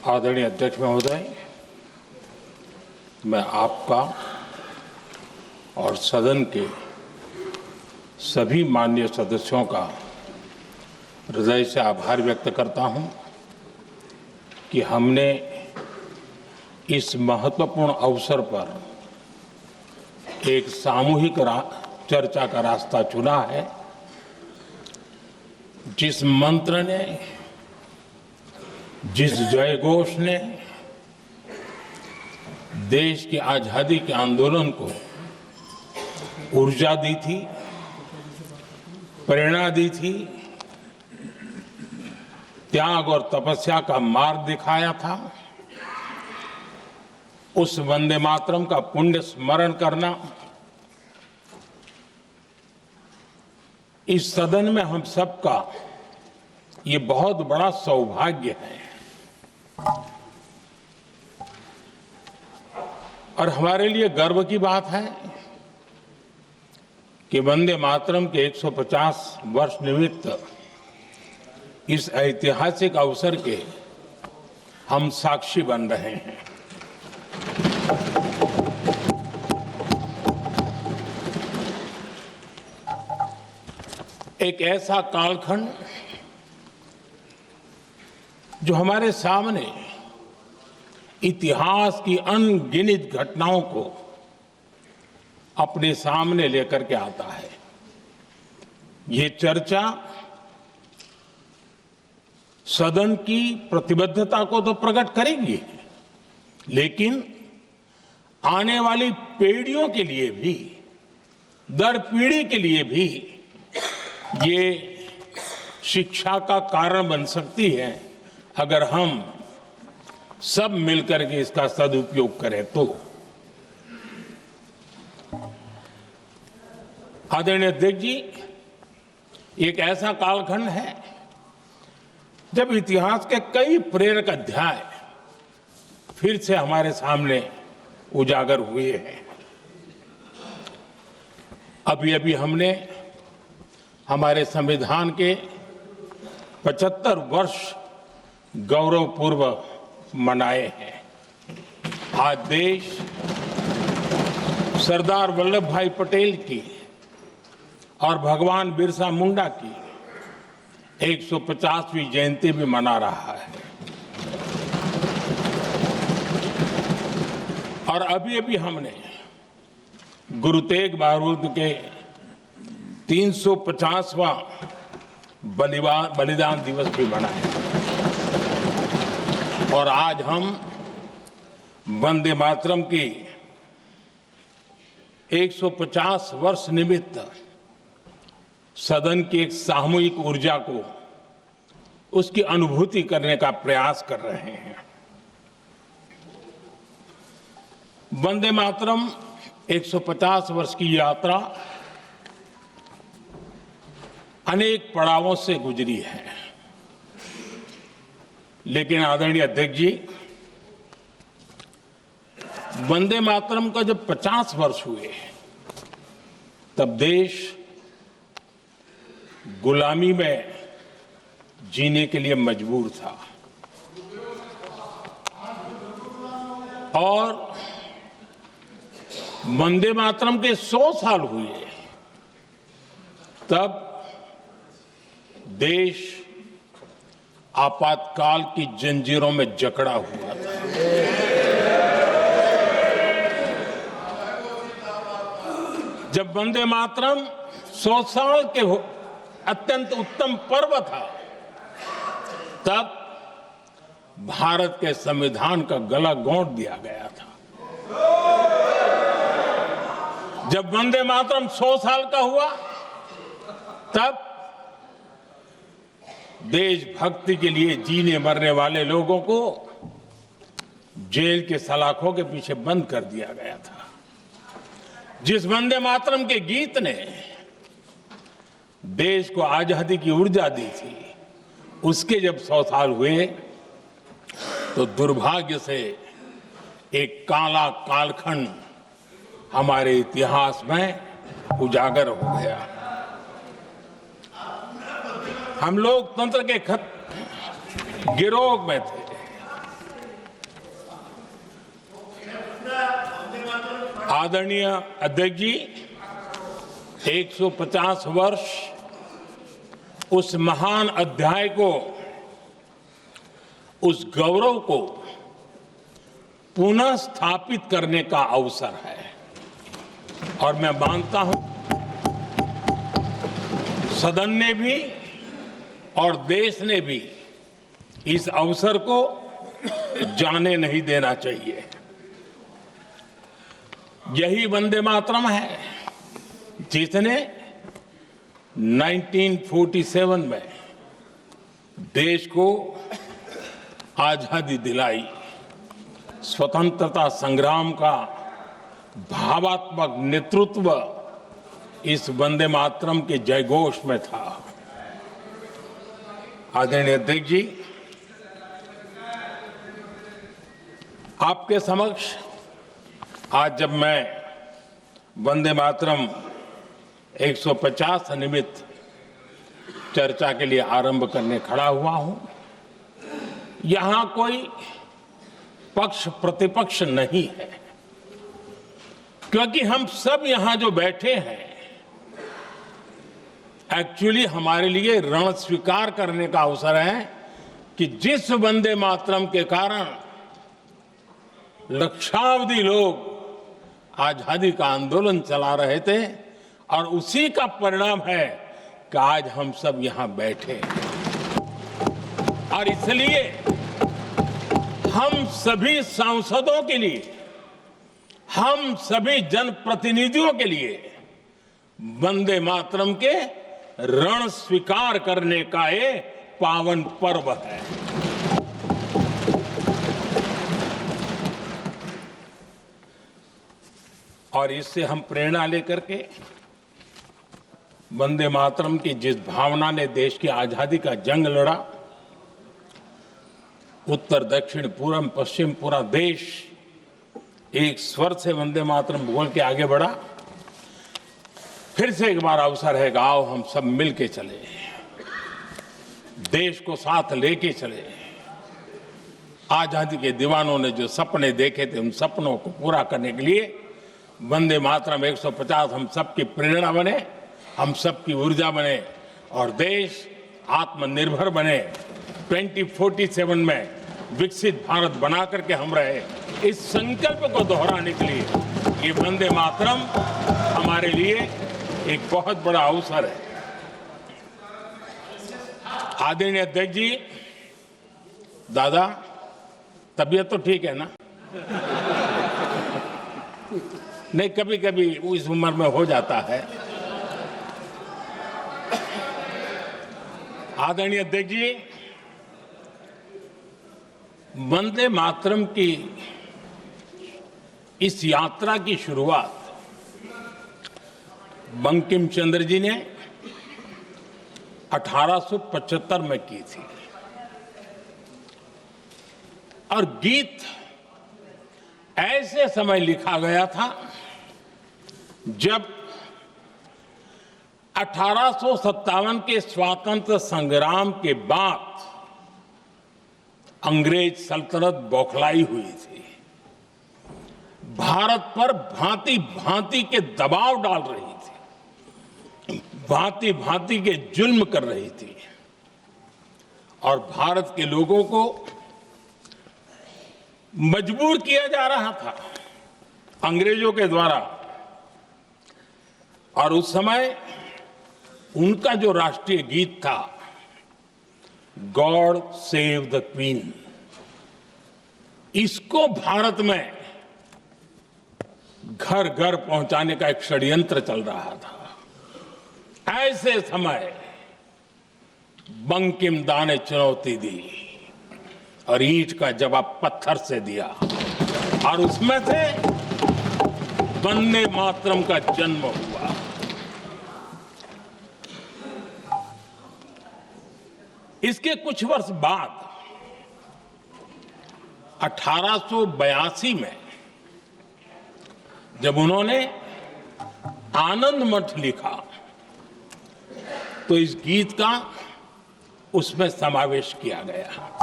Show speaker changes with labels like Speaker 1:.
Speaker 1: आदरणीय अध्यक्ष महोदय, मैं आपका और सदन के सभी माननीय सदस्यों का हृदय से आभार व्यक्त करता हूं कि हमने इस महत्वपूर्ण अवसर पर एक सामूहिक चर्चा का रास्ता चुना है, जिस मंत्र ने, जिस जयघोष ने देश की आजादी के आंदोलन को ऊर्जा दी थी, प्रेरणा दी थी, त्याग और तपस्या का मार्ग दिखाया था, उस वंदे मातरम का पुण्य स्मरण करना इस सदन में हम सबका ये बहुत बड़ा सौभाग्य है। और हमारे लिए गर्व की बात है कि वंदे मातरम के 150 वर्ष निमित्त इस ऐतिहासिक अवसर के हम साक्षी बन रहे हैं। एक ऐसा कालखंड जो हमारे सामने इतिहास की अनगिनत घटनाओं को अपने सामने लेकर के आता है। ये चर्चा सदन की प्रतिबद्धता को तो प्रकट करेगी, लेकिन आने वाली पीढ़ियों के लिए भी, दर पीढ़ी के लिए भी ये शिक्षा का कारण बन सकती है, अगर हम सब मिलकर के इसका सदुपयोग करें तो। आदरणीय अध्यक्ष जी, एक ऐसा कालखंड है जब इतिहास के कई प्रेरक अध्याय फिर से हमारे सामने उजागर हुए हैं। अभी अभी हमने हमारे संविधान के 75 वर्ष गौरवपूर्व मनाए हैं। आज देश सरदार वल्लभ भाई पटेल की और भगवान बिरसा मुंडा की 150वीं जयंती भी मना रहा है। और अभी अभी हमने गुरु तेग बहादुर के 350वां बलिदान दिवस भी मनाया। और आज हम वंदे मातरम की 150 वर्ष निमित्त सदन की एक सामूहिक ऊर्जा को, उसकी अनुभूति करने का प्रयास कर रहे हैं। वंदे मातरम 150 वर्ष की यात्रा अनेक पड़ावों से गुजरी है, लेकिन आदरणीय अध्यक्ष जी, वंदे मातरम का जब 50 वर्ष हुए तब देश गुलामी में जीने के लिए मजबूर था। और वंदे मातरम के 100 साल हुए तब देश आपातकाल की जंजीरों में जकड़ा हुआ था। जब वंदे मातरम 100 साल के अत्यंत उत्तम पर्व था, तब भारत के संविधान का गला घोंट दिया गया था। जब वंदे मातरम 100 साल का हुआ, तब देशभक्ति के लिए जीने मरने वाले लोगों को जेल के सलाखों के पीछे बंद कर दिया गया था। जिस वंदे मातरम के गीत ने देश को आजादी की ऊर्जा दी थी, उसके जब 100 साल हुए तो दुर्भाग्य से एक काला कालखंड हमारे इतिहास में उजागर हो गया। हम लोकतंत्र के गिरोह में थे, आदरणीय अध्यक्ष जी, 150 वर्ष उस महान अध्याय को, उस गौरव को पुनः स्थापित करने का अवसर है और मैं मानता हूं सदन ने भी और देश ने भी इस अवसर को जाने नहीं देना चाहिए। यही वंदे मातरम है जिसने 1947 में देश को आजादी दिलाई। स्वतंत्रता संग्राम का भावात्मक नेतृत्व इस वंदे मातरम के जयघोष में था। आदरणीय अध्यक्ष जी, आपके समक्ष आज जब मैं वंदे मातरम 150 निमित्त चर्चा के लिए आरंभ करने खड़ा हुआ हूं, यहां कोई पक्ष प्रतिपक्ष नहीं है, क्योंकि हम सब यहां जो बैठे हैं एक्चुअली हमारे लिए रण स्वीकार करने का अवसर है कि जिस वंदे मातरम के कारण लक्षावधि लोग आजादी का आंदोलन चला रहे थे और उसी का परिणाम है कि आज हम सब यहां बैठे हैं। और इसलिए हम सभी सांसदों के लिए, हम सभी जनप्रतिनिधियों के लिए वंदे मातरम के रण स्वीकार करने का ये पावन पर्व है। और इससे हम प्रेरणा लेकर के वंदे मातरम की जिस भावना ने देश की आजादी का जंग लड़ा, उत्तर दक्षिण पूर्व पश्चिम पूरा देश एक स्वर से वंदे मातरम बोल के आगे बढ़ा। फिर से एक बार अवसर है कि आओ हम सब मिल के चले, देश को साथ लेके चले। आजादी के दीवानों ने जो सपने देखे थे उन सपनों को पूरा करने के लिए वंदे मातरम 150 हम सबकी प्रेरणा बने, हम सबकी ऊर्जा बने और देश आत्मनिर्भर बने। 2047 में विकसित भारत बना करके हम रहे, इस संकल्प को दोहराने के लिए ये वंदे मातरम हमारे लिए एक बहुत बड़ा अवसर है। आदरणीय अध्यक्ष जी, दादा तबीयत तो ठीक है ना? नहीं, कभी कभी इस उम्र में हो जाता है। आदरणीय अध्यक्ष जी, वंदे मातरम की इस यात्रा की शुरुआत बंकिम चंद्र जी ने 1875 में की थी और गीत ऐसे समय लिखा गया था जब 1857 के स्वातंत्र संग्राम के बाद अंग्रेज सल्तनत बौखलाई हुई थी, भारत पर भांति भांति के दबाव डाल रही थी, भांति भांति के जुल्म कर रही थी और भारत के लोगों को मजबूर किया जा रहा था अंग्रेजों के द्वारा। और उस समय उनका जो राष्ट्रीय गीत था, गॉड सेव द क्वीन, इसको भारत में घर घर पहुंचाने का एक षड्यंत्र चल रहा था। ऐसे समय बंकिम दा ने चुनौती दी और ईंट का जवाब पत्थर से दिया और उसमें से वंदे मातरम का जन्म हुआ। इसके कुछ वर्ष बाद 1882 में जब उन्होंने आनंद मठ लिखा तो इस गीत का उसमें समावेश किया गया।